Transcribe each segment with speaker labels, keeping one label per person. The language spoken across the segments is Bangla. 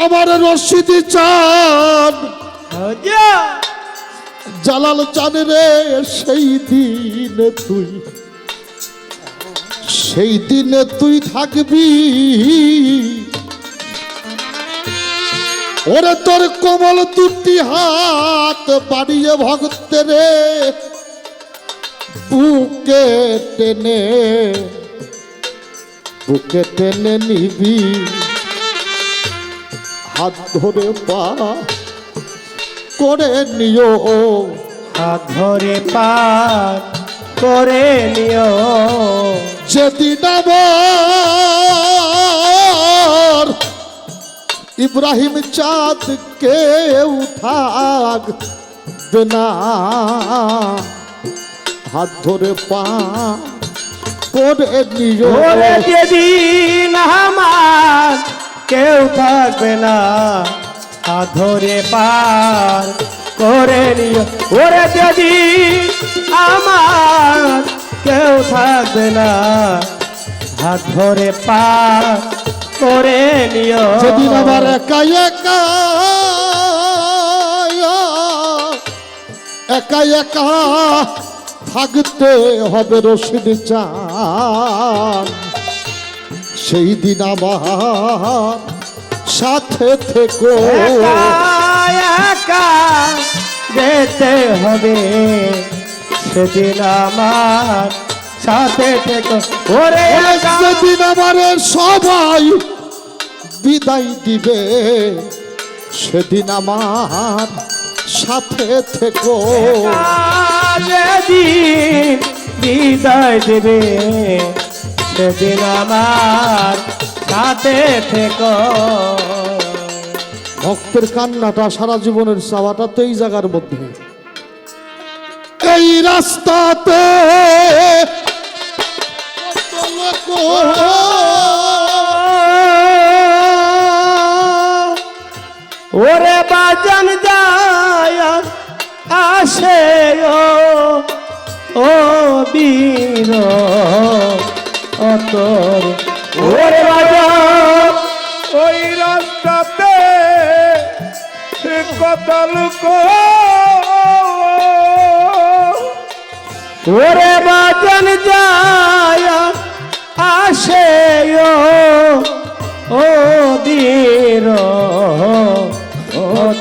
Speaker 1: আমার রশিদি চান জালাল চান রে সেই দিনে তুই থাকবি ওরে তোর কোমল দুটি হাত বাড়িয়ে ভক্তের বুকে টেনে নিবি হাত ধরে পা করে নিও
Speaker 2: হাত ধরে পা করে নিও
Speaker 1: যেদিন আমার ইব্রাহিম চাঁদ কেউ থাকবে না হাত ধরে পা করে নিও
Speaker 2: যেদিন আমার কেউ থাকবে না হাত ধরে পার করে নিও ওরে যেদিন আমার কেউ থাকবে না হাত ধরে পার করে নিও
Speaker 1: যেদিন আমার একা একা থাকতে হবে রশিদ চান সেই দিন আমার সাথে থেকো
Speaker 2: একা যেতে হবে সেদিন আমার সাথে থেকো ওরে
Speaker 1: সেদিন আমার সবাই বিদায় দিবে সেদিন আমার সাথে থেকো
Speaker 2: যেদিন বিদায় দেবে সেদিন আমার সাথে থেকো
Speaker 1: ভক্তের কান্নাটা সারা জীবনের চাওয়াটা তো এই জায়গার মধ্যে এই রাস্তাতে
Speaker 2: ওরে বাজান যায় আসে ও বীর অতর ওরে বাজান ওই রাস্তাতে কত লোক ওরে বাজান যায় আসে ও বীর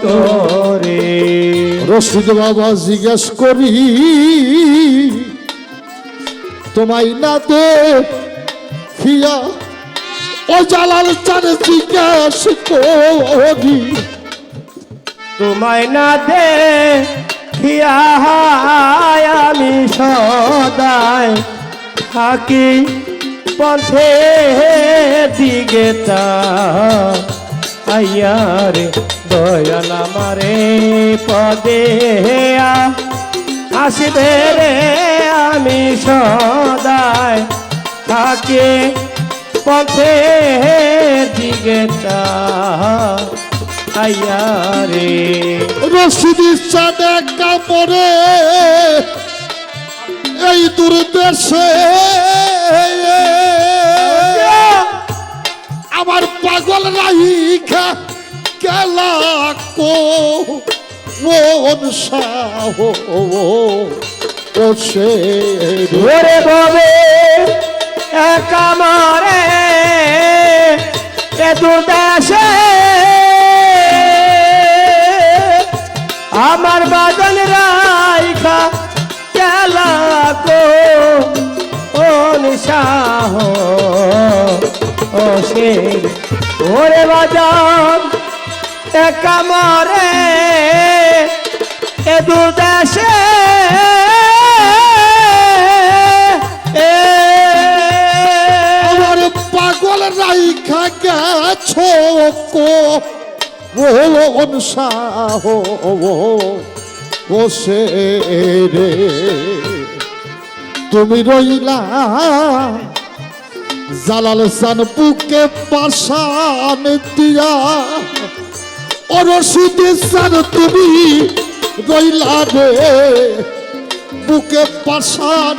Speaker 2: তোরে
Speaker 1: রশিদ বাবা জিজ্ঞেস করি তোমায় না দে ফিয়া ও জালাল চান জিজ্ঞেস করি
Speaker 2: তোমায় না দে ফিয়া আমি সদাই থাকি পথে দিকে আয়ারে দয়াল আমারে পদে আসবে রে আমি সদাই থাকি পথে দিকে আয়ারে
Speaker 1: রশিদ চাঁদ কাপড়ে এই দূরদেশে আমার পাগল রাইখা গেলা কোন সাহ ও সে
Speaker 2: ওরে ববে একা মরে এ দুদেশে আমার বাদন রাইখা গেলা কোন সাহ ও সে ওরে বাজান একা মরে এ দুদেশে
Speaker 1: আমার পাগল রাইখা গেছো কোন সাহ ও সে রে তুমি রইলা জালাল সান বুকে পাশান দিয়া ও রশিদ সান তুমি রইলা রে বুকে পাশান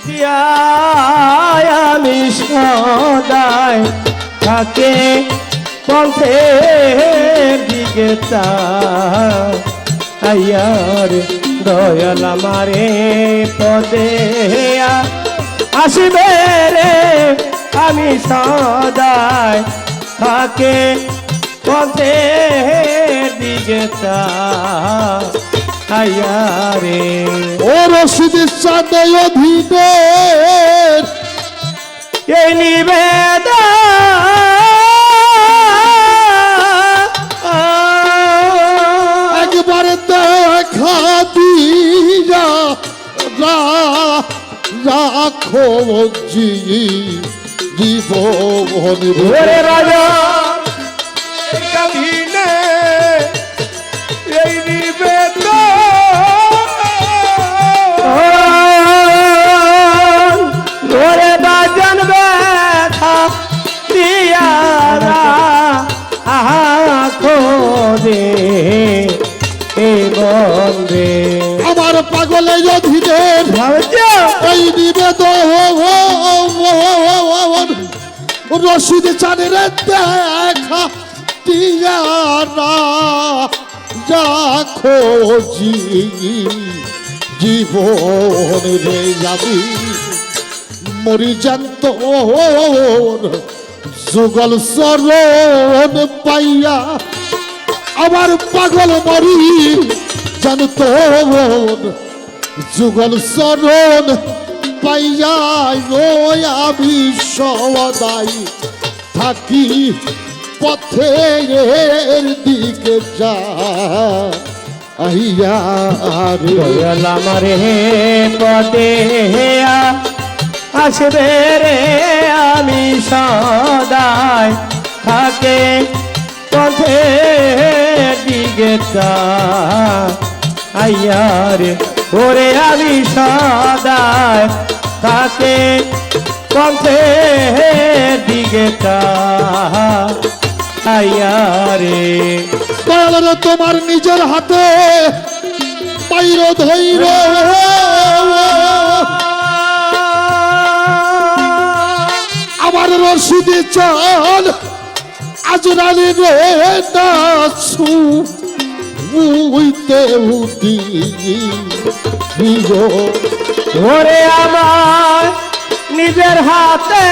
Speaker 2: দিয়া আমি সদাই থাকে পথের দিকে আয়ার দয়াল আমারে পদে আসবে রে আমি সদাই থাকে পথের দিকে আয়ারে
Speaker 1: ও রশিদ চাঁদে অধীনের
Speaker 2: এই নিবেদন
Speaker 1: একবার দেখা দিয়া রাখো জীবন
Speaker 2: ওরে রাজা এই কাহিনে এই নিবেদন ওরে বাজন ব্যথা দিয়ারা খোদে এ বন্দে
Speaker 1: আমার পাগলে অধীনের এই নিবেদন রশিদ চাঁদের দেখা দিয়া রাখো জীবন রে যাবি মরি জানত যুগল চরণ পাইয়া আমার পাগল মরি জানত যুগল চরণ পাইয়া আমি সদাই থাকি পথের দিকে যা আইয়া রে
Speaker 2: দয়াল আমারে পদে আসবে রে আমি সদাই থাকে পথের দিকে আইয়া রে ওরে আমি সদাই থাকে পথের দিকে আইয়া রে
Speaker 1: দয়াল তোমার নিজের হাতে পাইর ধৈর আমার রশিদে চাল আজরালি রে নাচু উইতে উদি
Speaker 2: ওরে আমার নিজের হাতে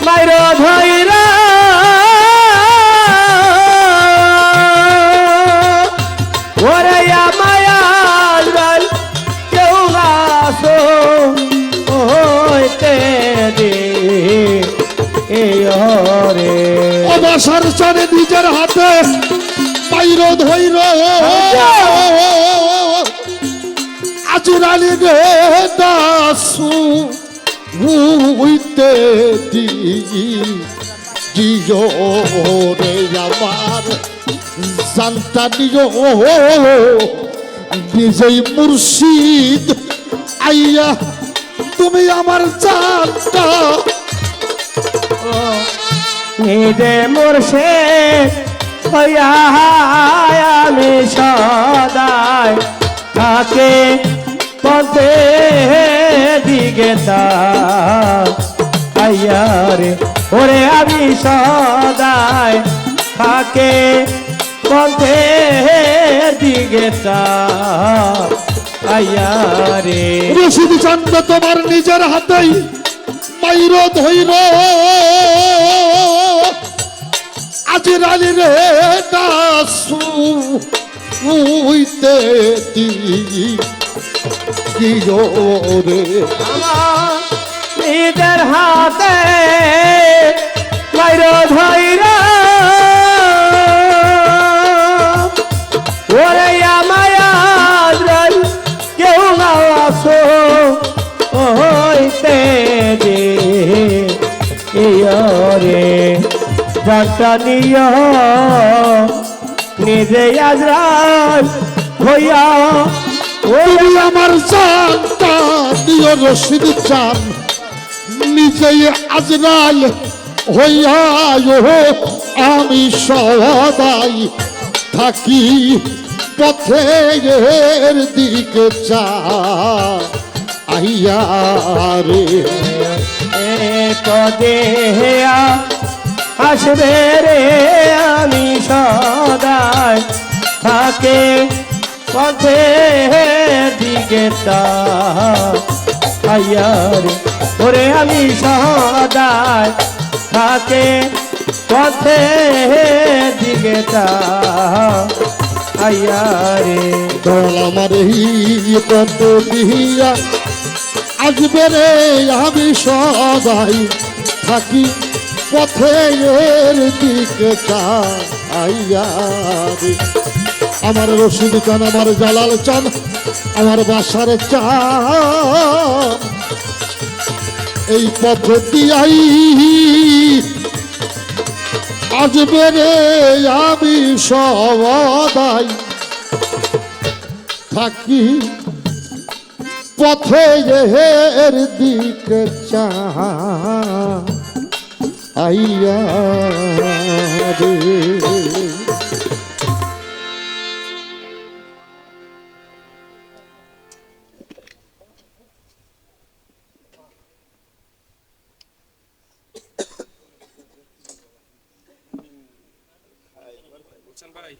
Speaker 2: মাইর ধৈরা ওরে আমায়াল কেউ আসো হইতে দে রে
Speaker 1: অবসর চরে নিজের হাতে পাইর ধৈর আজরালি রে দাসু উইতে দিও রে আমার জানতা দিও নিজেই মুর্শিদ আইয়া তুমি আমার জানতা
Speaker 2: নিজে মোরশে হইয়া আমি সদাই থাকে পথে দিকে আইয়া রে ওরে আমি সদাই থাকে পথে দিকে আইয়া রে
Speaker 1: রশিদ চন্দ্র তোমার নিজের হাতেই মাইর ধৈর আজরালি রে দাসু উইতে দিও রে
Speaker 2: আমার নিজের হাতে মাইর ধৈরা ওরে আমায়াল কেউ না আসো হইতে দে রে জানিয়া নিজে আজরাল হইয়া
Speaker 1: ওই আমার জানতা দিও রশিদ চান নিজেই আজরাল হইয়া আমি সদাই থাকি পথের দিকে চা আইয়া রে
Speaker 2: পদে আসবে রে আমি সদাই থাকে পথে দিকে তাইয়ার ওরে আমি সদাই থাকে পথে দিকে তাইয়ারে
Speaker 1: দয়াল আমার এই পথ দিয়া আসবে রে আমি সদাই থাকি পথে এর দিকে চাইয়া রে। আমার রশিদ চান, আমার জালাল চান, আমার বাসার চান, এই পথ দিয়াই আসবে রে আমি সদাই থাকি পথে এর দিকে চাইয়া রে।
Speaker 3: বলছেন ভাই